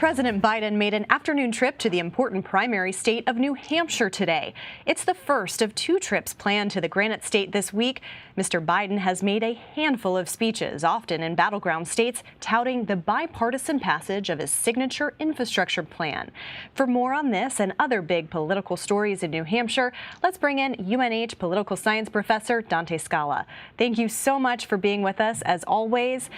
President Biden made an afternoon trip to the important primary state of New Hampshire today. It's the first of two trips planned to the Granite State this week. Mr. Biden has made a handful of speeches, often in battleground states, touting the bipartisan passage of his signature infrastructure plan. For more on this and other big political stories in New Hampshire, let's bring in UNH political science professor Dante Scala. Thank you so much for being with us, as always.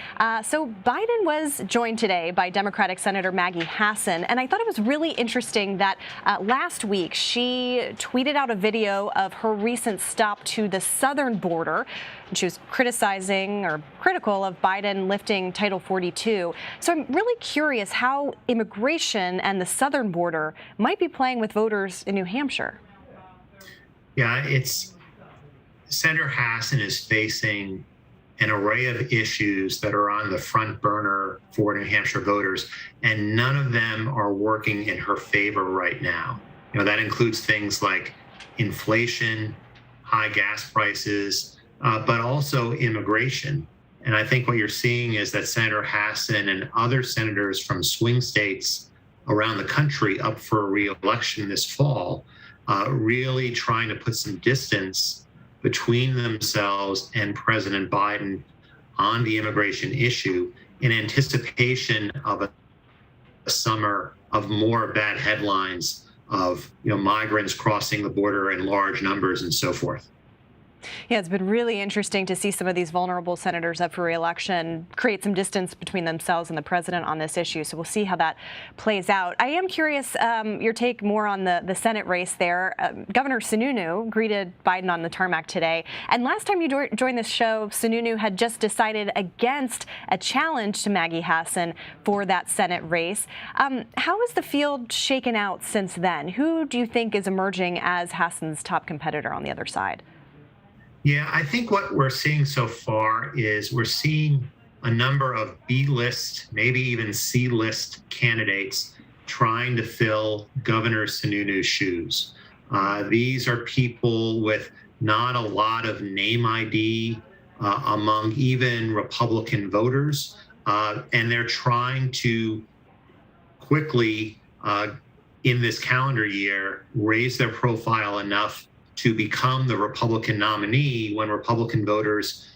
So Biden was joined today by Democratic Senator Maggie Hassan, and I thought it was really interesting that last week she tweeted out a video of her recent stop to the southern border. She was criticizing or critical of Biden lifting Title 42. So I'm really curious how immigration and the southern border might be playing with voters in New Hampshire. Yeah, Senator Hassan is facing an array of issues that are on the front burner for New Hampshire voters, and none of them are working in her favor right now. That includes things like inflation, high gas prices, but also immigration. And I think what you're seeing is that Senator Hassan and other senators from swing states around the country up for re-election this fall, really trying to put some distance between themselves and President Biden on the immigration issue in anticipation of a summer of more bad headlines of migrants crossing the border in large numbers and so forth. Yeah, it's been really interesting to see some of these vulnerable senators up for re-election create some distance between themselves and the president on this issue. So we'll see how that plays out. I am curious your take more on the Senate race there. Governor Sununu greeted Biden on the tarmac today. And last time you joined this show, Sununu had just decided against a challenge to Maggie Hassan for that Senate race. How has the field shaken out since then? Who do you think is emerging as Hassan's top competitor on the other side? Yeah, I think what we're seeing so far is we're seeing a number of B-list, maybe even C-list candidates trying to fill Governor Sununu's shoes. These are people with not a lot of name ID among even Republican voters, and they're trying to quickly, in this calendar year, raise their profile enough to become the Republican nominee when Republican voters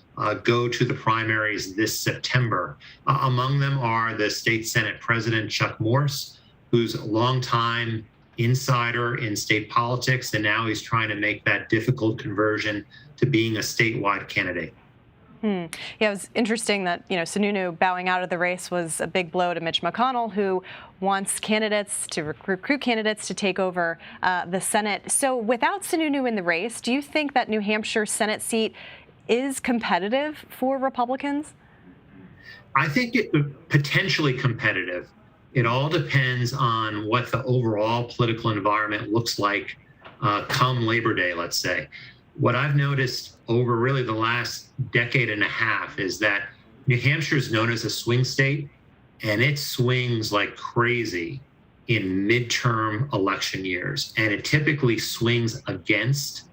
go to the primaries this September. Among them are the state Senate President Chuck Morse, who's a longtime insider in state politics, and now he's trying to make that difficult conversion to being a statewide candidate. Yeah, it was interesting that, Sununu bowing out of the race was a big blow to Mitch McConnell, who wants candidates to recruit candidates to take over the Senate. So without Sununu in the race, do you think that New Hampshire Senate seat is competitive for Republicans? I think it potentially competitive. It all depends on what the overall political environment looks like come Labor Day, let's say. What I've noticed over really the last decade and a half is that New Hampshire is known as a swing state, and it swings like crazy in midterm election years. And it typically swings against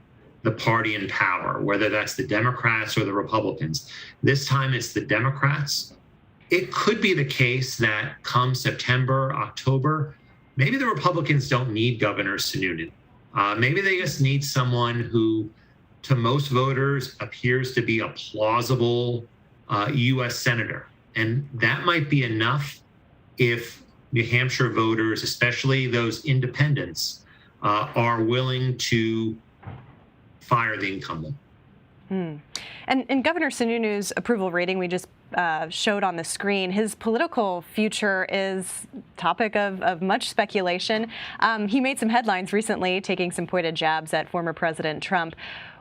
the party in power, whether that's the Democrats or the Republicans. This time it's the Democrats. It could be the case that come September, October, maybe the Republicans don't need Governor Sununu. Maybe they just need someone who, to most voters, appears to be a plausible U.S. senator. And that might be enough if New Hampshire voters, especially those independents, are willing to fire the incumbent. And Governor Sununu's approval rating we just showed on the screen, his political future is topic of much speculation. He made some headlines recently, taking some pointed jabs at former President Trump.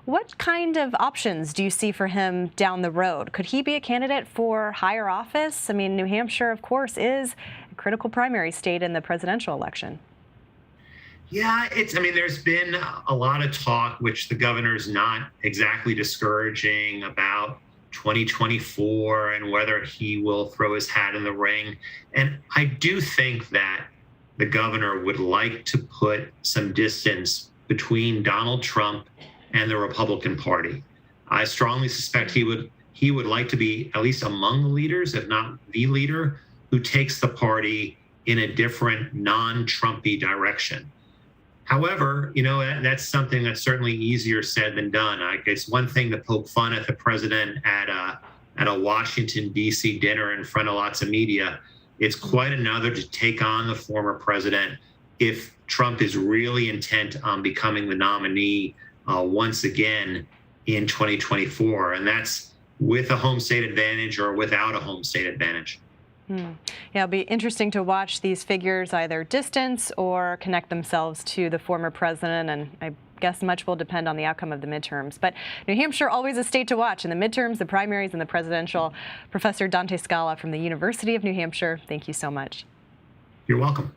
What kind of options do you see for him down the road? Could he be a candidate for higher office? I mean, New Hampshire, of course, is a critical primary state in the presidential election. Yeah, there's been a lot of talk, which the governor's not exactly discouraging, about 2024 and whether he will throw his hat in the ring. And I do think that the governor would like to put some distance between Donald Trump and the Republican Party. I strongly suspect he would like to be at least among the leaders, if not the leader, who takes the party in a different non-Trumpy direction. However, that's something that's certainly easier said than done. I guess one thing to poke fun at the president at a Washington, D.C. dinner in front of lots of media. It's quite another to take on the former president if Trump is really intent on becoming the nominee once again in 2024. And that's with a home state advantage or without a home state advantage. Yeah, it'll be interesting to watch these figures either distance or connect themselves to the former president, and I guess much will depend on the outcome of the midterms. But New Hampshire, always a state to watch in the midterms, the primaries, and the presidential. Professor Dante Scala from the University of New Hampshire, thank you so much. You're welcome.